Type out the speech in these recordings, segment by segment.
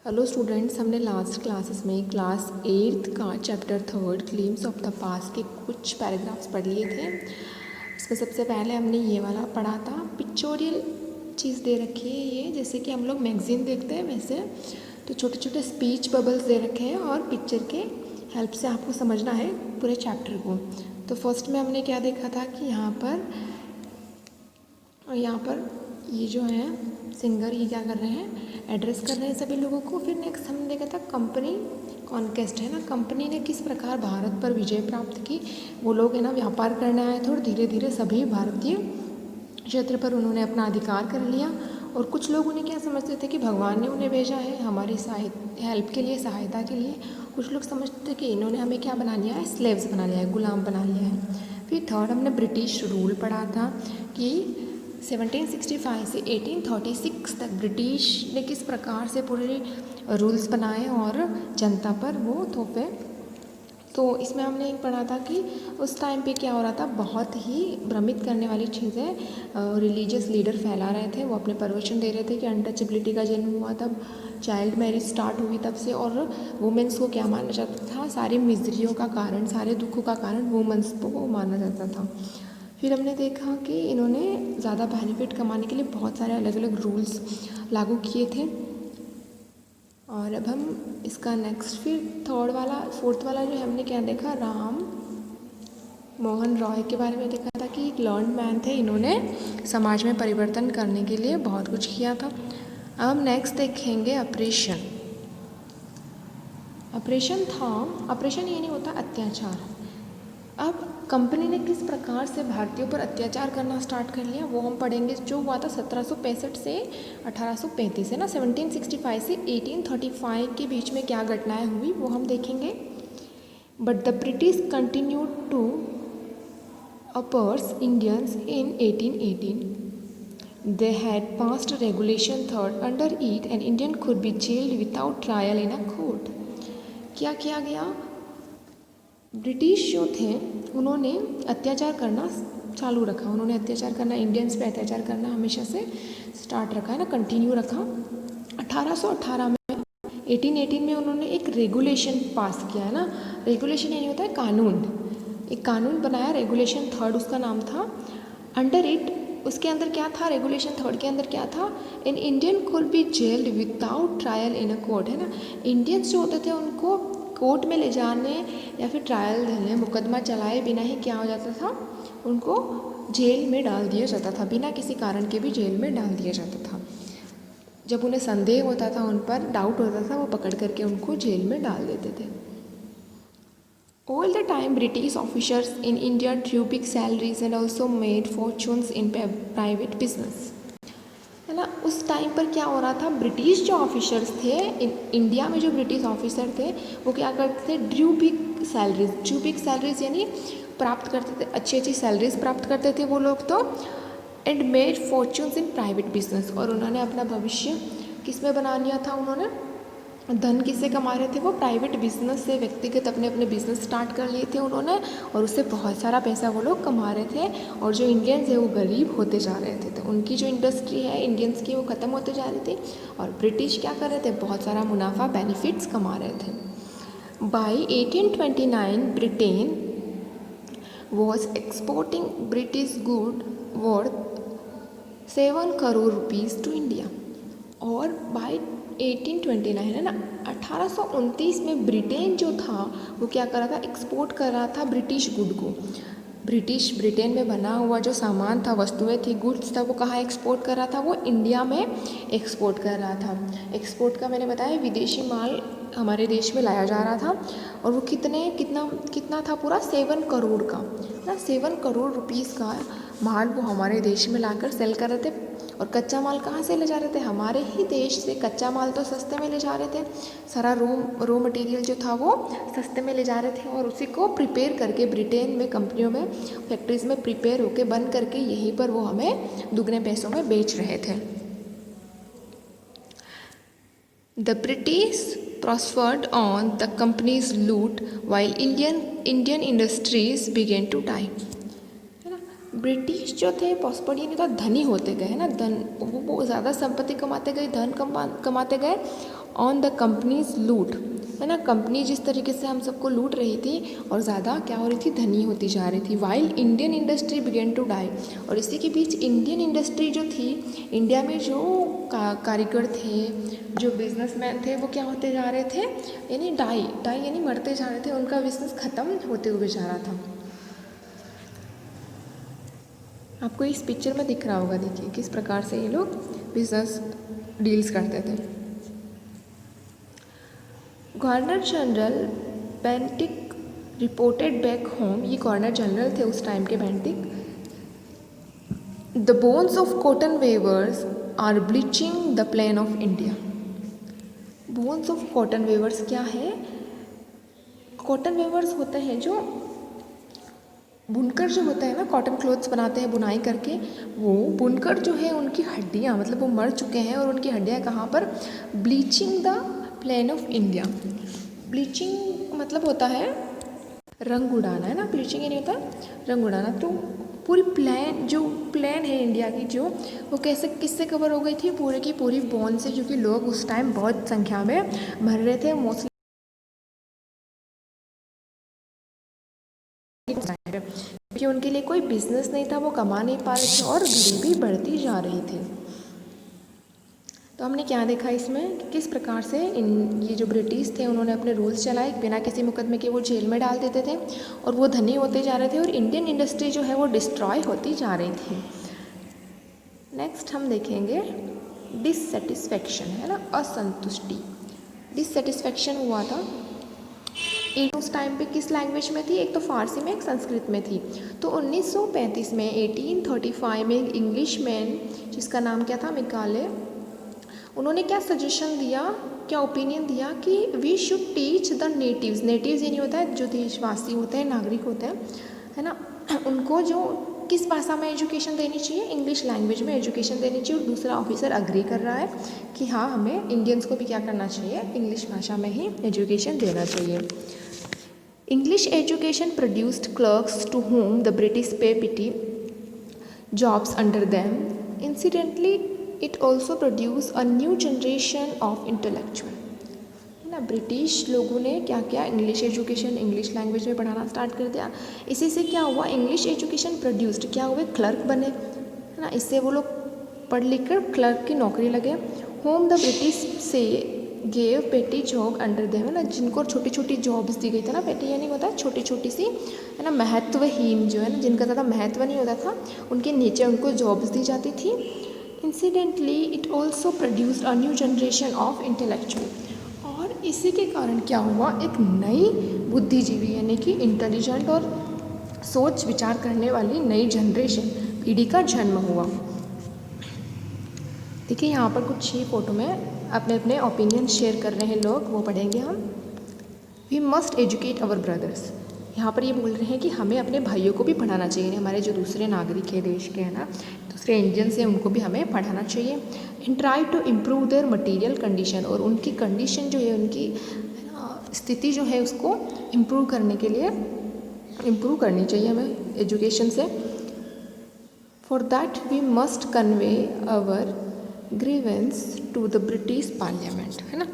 Hello students, हमने last classes में class 8th का chapter 3 glimpse of the past के कुछ पैराग्राफ्स पढ़ लिए थे। इसमें सबसे पहले हमने ये वाला पढ़ा था। पिक्चोरियल चीज़ दे रखी है ये, जैसे कि हम लोग मैगज़ीन देखते हैं वैसे, तो छोटे छोटे स्पीच बबल्स दे रखे हैं और पिक्चर के हेल्प से आपको समझना है पूरे चैप्टर को। तो फर्स्ट में हमने क्या देखा था कि यहाँ पर ये जो है सिंगर, ये क्या कर रहे हैं, एड्रेस कर रहे हैं सभी लोगों को। फिर नेक्स्ट हमने देखा था कंपनी कॉन्क्वेस्ट, है ना, कंपनी ने किस प्रकार भारत पर विजय प्राप्त की। वो लोग है ना व्यापार करने आए थे और धीरे धीरे सभी भारतीय क्षेत्र पर उन्होंने अपना अधिकार कर लिया। और कुछ लोग उन्हें क्या समझते थे कि भगवान ने उन्हें भेजा है हमारी हेल्प के लिए, सहायता के लिए। कुछ लोग समझते थे कि इन्होंने हमें क्या बना लिया है, स्लेव्स बना लिया है, गुलाम बना लिया है। फिर थर्ड हमने ब्रिटिश रूल पढ़ा था कि 1765 से 1836 तक ब्रिटिश ने किस प्रकार से पूरे रूल्स बनाए और जनता पर वो थोपे। तो इसमें हमने एक पढ़ा था कि उस टाइम पे क्या हो रहा था, बहुत ही भ्रमित करने वाली चीज़ें रिलीजियस लीडर फैला रहे थे। वो अपने प्रवचन दे रहे थे कि अनटचेबिलिटी का जन्म हुआ तब, चाइल्ड मैरिज स्टार्ट हुई तब से, और वुमेंस को क्या माना जाता था, सारी मिजरियों का कारण, सारे दुखों का कारण वुमेंस को माना जाता था। फिर हमने देखा कि इन्होंने ज़्यादा बेनिफिट कमाने के लिए बहुत सारे अलग अलग रूल्स लागू किए थे। और अब हम इसका नेक्स्ट फिर फोर्थ वाला जो हमने क्या देखा, राम मोहन रॉय के बारे में देखा था कि एक लर्न मैन थे, इन्होंने समाज में परिवर्तन करने के लिए बहुत कुछ किया था। अब हम नेक्स्ट देखेंगे ऑपरेशन। ऑपरेशन ये नहीं होता अत्याचार। अब कंपनी ने किस प्रकार से भारतीयों पर अत्याचार करना स्टार्ट कर लिया वो हम पढ़ेंगे। जो हुआ था 1765 से 1835, है ना, 1765 से 1835 के बीच में क्या घटनाएं हुई वो हम देखेंगे। But the British continued to oppress Indians in 1818। They had passed regulation third under it an Indian could be jailed without trial in a court. क्या किया गया, ब्रिटिश जो थे उन्होंने अत्याचार करना चालू रखा। उन्होंने अत्याचार करना, इंडियंस पे अत्याचार करना हमेशा से स्टार्ट रखा, है ना, कंटिन्यू रखा। 1818 में 1818 में उन्होंने एक रेगुलेशन पास किया, है ना। रेगुलेशन यानी होता है कानून, एक कानून बनाया, रेगुलेशन थर्ड उसका नाम था। अंडर इट, उसके अंदर क्या था, रेगुलेशन थर्ड के अंदर क्या था, in Indian could be jailed without trial in a court, है ना। इंडियंस जो होते थे उनको कोर्ट में ले जाने या फिर ट्रायल देने, मुकदमा चलाए बिना ही क्या हो जाता था, उनको जेल में डाल दिया जाता था, बिना किसी कारण के भी जेल में डाल दिया जाता था। जब उन्हें संदेह होता था, उन पर डाउट होता था, वो पकड़ करके उनको जेल में डाल देते थे। All the time British officers in India drew big salaries and also made fortunes in private business, है ना। उस टाइम पर क्या हो रहा था, ब्रिटिश जो ऑफिसर्स थे इंडिया में, जो ब्रिटिश ऑफिसर थे वो क्या करते थे, ड्रू बिग सैलरीज यानी प्राप्त करते थे, अच्छी अच्छी सैलरीज प्राप्त करते थे वो लोग तो। And made fortunes in private business, और उन्होंने अपना भविष्य किस में बना लिया था, उन्होंने धन किससे कमा रहे थे, वो प्राइवेट बिजनेस से, व्यक्तिगत अपने अपने बिजनेस स्टार्ट कर लिए थे उन्होंने, और उससे बहुत सारा पैसा वो लोग कमा रहे थे। और जो इंडियंस है वो गरीब होते जा रहे थे, तो उनकी जो इंडस्ट्री है इंडियंस की वो ख़त्म होते जा रही थी, और ब्रिटिश क्या कर रहे थे, बहुत सारा मुनाफा, बेनिफिट्स कमा रहे थे। By 1829 Britain was exporting British good worth 7 crore rupees to India. और बाई 1829, है ना, 1829 में ब्रिटेन जो था वो क्या कर रहा था, एक्सपोर्ट कर रहा था ब्रिटिश गुड को। ब्रिटेन में बना हुआ जो सामान था, वस्तुएं थी, गुड्स था, वो कहाँ एक्सपोर्ट कर रहा था, वो इंडिया में एक्सपोर्ट कर रहा था। एक्सपोर्ट का मैंने बताया, विदेशी माल हमारे देश में लाया जा रहा था, और वो कितना था, पूरा 7 करोड़ का ना, 7 करोड़ रुपीज़ का माल वो हमारे देश में लाकर सेल कर रहे थे। और कच्चा माल कहाँ से ले जा रहे थे, हमारे ही देश से कच्चा माल तो सस्ते में ले जा रहे थे, सारा रॉ मटेरियल जो था वो सस्ते में ले जा रहे थे, और उसी को प्रिपेयर करके ब्रिटेन में कंपनियों में, फैक्ट्रीज़ में प्रिपेयर होके बन करके यहीं पर वो हमें दुगने पैसों में बेच रहे थे। The British prospered on the company's loot while Indian industries began to die, है ना। ब्रिटिश जो थे प्रॉस्पर्ड यानी तो धनी होते गए, है ना, धन वो ज़्यादा संपत्ति कमाते गए, धन कमाते गए, ऑन द कंपनीज लूट, है ना। कंपनी जिस तरीके से हम सबको लूट रही थी और ज़्यादा क्या हो रही थी, धनी होती जा रही थी। While Indian industry began to die, और इसी के बीच इंडियन इंडस्ट्री जो थी, इंडिया में जो कारीगर थे, जो बिजनेसमैन थे, वो क्या होते जा रहे थे, यानी डाई यानी मरते जा रहे थे, उनका बिजनेस ख़त्म होते हुए जा रहा था। आपको इस पिक्चर में दिख रहा होगा, देखिए किस प्रकार से ये लोग बिजनेस डील्स करते थे। Governor general Bentinck reported back home, ये गवर्नर जनरल थे उस टाइम के Bentinck. The bones of cotton weavers are bleaching the plain of India. Bones of cotton weavers क्या है, कॉटन वेवर्स होते हैं जो बुनकर जो होता है ना, कॉटन क्लोथ्स बनाते हैं बुनाई करके, वो बुनकर जो है उनकी हड्डियाँ, मतलब वो मर चुके हैं और उनकी हड्डियाँ कहाँ पर, bleaching the plain of India. Bleaching मतलब होता है रंग उड़ाना, है ना। ब्लीचिंग ये नहीं होता रंग उड़ाना। तो पूरी प्लेन, जो प्लेन है इंडिया की, जो वो कैसे किससे कवर हो गई थी, पूरे की पूरी बॉन से, क्योंकि लोग उस टाइम बहुत संख्या में मर रहे थे, मोस्टली क्योंकि उनके लिए कोई बिजनेस नहीं था, वो कमा नहीं पा रहे थे और गरीबी बढ़ती जा रही थी। तो हमने क्या देखा इसमें कि किस प्रकार से ये जो ब्रिटिश थे उन्होंने अपने रूल्स चलाए, बिना किसी मुकदमे के वो जेल में डाल देते थे और वो धनी होते जा रहे थे और इंडियन इंडस्ट्री जो है वो डिस्ट्रॉय होती जा रही थी। नेक्स्ट हम देखेंगे डिससेटिस्फैक्शन, है ना, असंतुष्टि। डिससेटिस्फैक्शन हुआ था उस टाइम पे किस लैंग्वेज में थी, एक तो फारसी में, एक संस्कृत में थी। तो 1935 में 1835 में एक इंग्लिश मैन जिसका नाम क्या था, मिकाले, उन्होंने क्या सजेशन दिया, क्या ओपिनियन दिया कि we should teach the natives. Natives ये नहीं होता है जो देशवासी होते हैं, नागरिक होते हैं, है ना, उनको जो किस भाषा में एजुकेशन देनी चाहिए, इंग्लिश लैंग्वेज में एजुकेशन देनी चाहिए। और दूसरा ऑफिसर अग्री कर रहा है कि हाँ, हमें इंडियंस को भी क्या करना चाहिए, इंग्लिश भाषा में ही एजुकेशन देना चाहिए। English education produced clerks to whom the British pay petty jobs under them. Incidentally, it also produced a new generation of intellectual. है ना, ब्रिटिश लोगों ने क्या किया, इंग्लिश एजुकेशन, इंग्लिश लैंग्वेज में पढ़ाना स्टार्ट कर दिया। इसी से क्या हुआ, इंग्लिश एजुकेशन प्रोड्यूस्ड, क्या हुए, क्लर्क बने, है ना। इससे वो लोग पढ़ लिख कर क्लर्क की नौकरी लगे। होम द ब्रिटिश से गेव पेटी जॉब अंडर देम, है ना, जिनको छोटी छोटी जॉब्स दी गई थी ना, पेटी यानी होता है छोटी छोटी सी, है ना, महत्वहीन जो है ना, जिनका ज़्यादा महत्व नहीं होता था, उनके नीचे उनको जॉब्स दी जाती थी। Incidentally it also produced a new generation of intellectual, और इसी के कारण क्या हुआ, एक नई बुद्धिजीवी यानी कि इंटेलिजेंट और सोच विचार करने वाली नई जनरेशन, पीढ़ी का जन्म हुआ। देखिए यहाँ पर कुछ ही फोटो में अपने अपने ओपिनियन शेयर कर रहे हैं लोग, वो पढ़ेंगे हम। We must educate our brothers, यहाँ पर ये बोल रहे हैं कि हमें अपने भाइयों को भी पढ़ाना चाहिए, हमारे जो दूसरे नागरिक हैं देश के, है ना, दूसरे इंडियंस हैं, उनको भी हमें पढ़ाना चाहिए। And try to improve their material condition, और उनकी कंडीशन जो है, उनकी स्थिति जो है, उसको इम्प्रूव करने के लिए इम्प्रूव करनी चाहिए हमें एजुकेशन से। For that we must convey our grievance to the British parliament, है ना।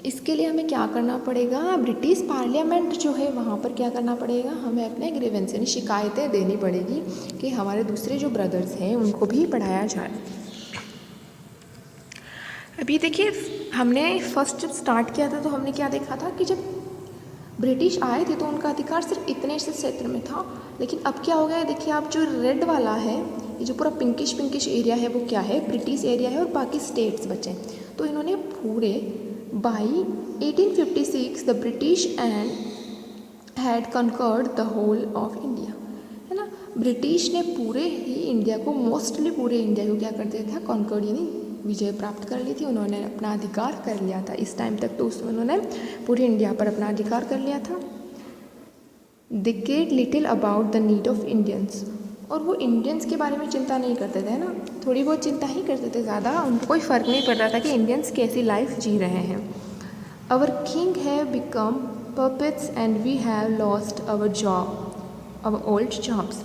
इसके लिए हमें क्या करना पड़ेगा, ब्रिटिश पार्लियामेंट जो है वहाँ पर क्या करना पड़ेगा, हमें अपने ग्रीवेंस यानी शिकायतें देनी पड़ेगी कि हमारे दूसरे जो ब्रदर्स हैं उनको भी पढ़ाया जाए। अभी देखिए, हमने फर्स्ट जब स्टार्ट किया था तो हमने क्या देखा था कि जब ब्रिटिश आए थे तो उनका अधिकार सिर्फ इतने से क्षेत्र में था, लेकिन अब क्या हो गया है, देखिए आप, जो रेड वाला है, ये जो पूरा पिंकिश एरिया है, वो क्या है, ब्रिटिश एरिया है, और बाकी स्टेट्स बचे। तो इन्होंने पूरे by 1856 the British and had conquered the whole of India, है ना। ब्रिटिश ने पूरे ही इंडिया को, मोस्टली पूरे इंडिया को क्या कर दिया था, कॉन्कर्ड यानी विजय प्राप्त कर ली थी, उन्होंने अपना अधिकार कर लिया था। इस टाइम तक तो उसमें उन्होंने पूरी इंडिया पर अपना अधिकार कर लिया था। They cared little about the need of Indians, और वो इंडियंस के बारे में चिंता नहीं करते थे ना, थोड़ी बहुत चिंता ही करते थे, ज़्यादा उनको कोई फ़र्क नहीं पड़ रहा था कि इंडियंस कैसी लाइफ जी रहे हैं। Our king have become puppets and we have lost our job, our old jobs.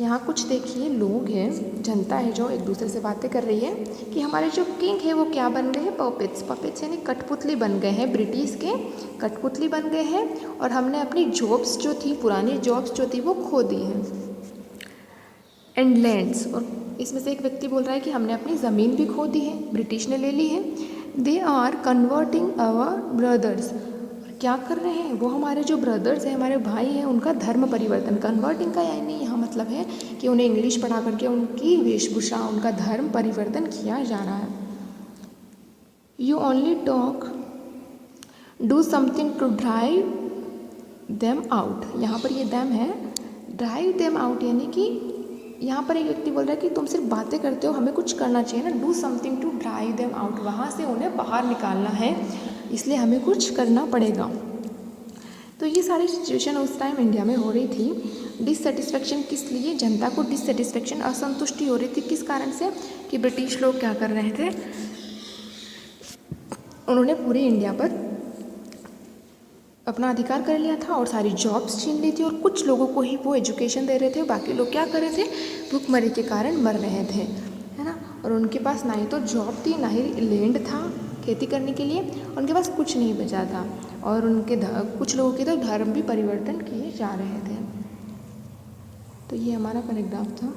यहाँ कुछ देखिए लोग हैं, जनता है जो एक दूसरे से बातें कर रही है कि हमारे जो किंग है वो क्या बन गए हैं, पपेट्स। पपेट्स यानी कठपुतली बन गए हैं, ब्रिटिश के कठपुतली बन गए हैं और हमने अपनी जॉब्स जो थी, पुरानी जॉब्स जो थी वो खो दी हैं। एंड लैंड्स, और इसमें से एक व्यक्ति बोल रहा है कि हमने अपनी ज़मीन भी खो दी है, ब्रिटिश ने ले ली है। They are converting our brothers, क्या कर रहे हैं वो, हमारे जो ब्रदर्स हैं, हमारे भाई हैं, उनका धर्म परिवर्तन। कन्वर्टिंग का यानी यहाँ मतलब है कि उन्हें इंग्लिश पढ़ा करके उनकी वेशभूषा, उनका धर्म परिवर्तन किया जा रहा है। You only talk, do something to drive them out. यहाँ पर ये देम है, ड्राइव देम आउट यानी कि यहाँ पर एक व्यक्ति बोल रहा है कि तुम सिर्फ बातें करते हो, हमें कुछ करना चाहिए ना। Do something to drive them out, वहाँ से उन्हें बाहर निकालना है, इसलिए हमें कुछ करना पड़ेगा। तो ये सारी सिचुएशन उस टाइम इंडिया में हो रही थी। डिससेटिस्फेक्शन किस लिए, जनता को डिससेटिस्फेक्शन, असंतुष्टि हो रही थी किस कारण से, कि ब्रिटिश लोग क्या कर रहे थे, उन्होंने पूरे इंडिया पर अपना अधिकार कर लिया था और सारी जॉब्स छीन ली थी और कुछ लोगों को ही वो एजुकेशन दे रहे थे, बाकी लोग क्या कर रहे थे, भूखमरी के कारण मर रहे थे, है ना। और उनके पास ना ही तो जॉब थी, ना ही लैंड था खेती करने के लिए, उनके पास कुछ नहीं बचा था और उनके कुछ लोगों के तो धर्म भी परिवर्तन किए जा रहे थे। तो ये हमारा पैराग्राफ था।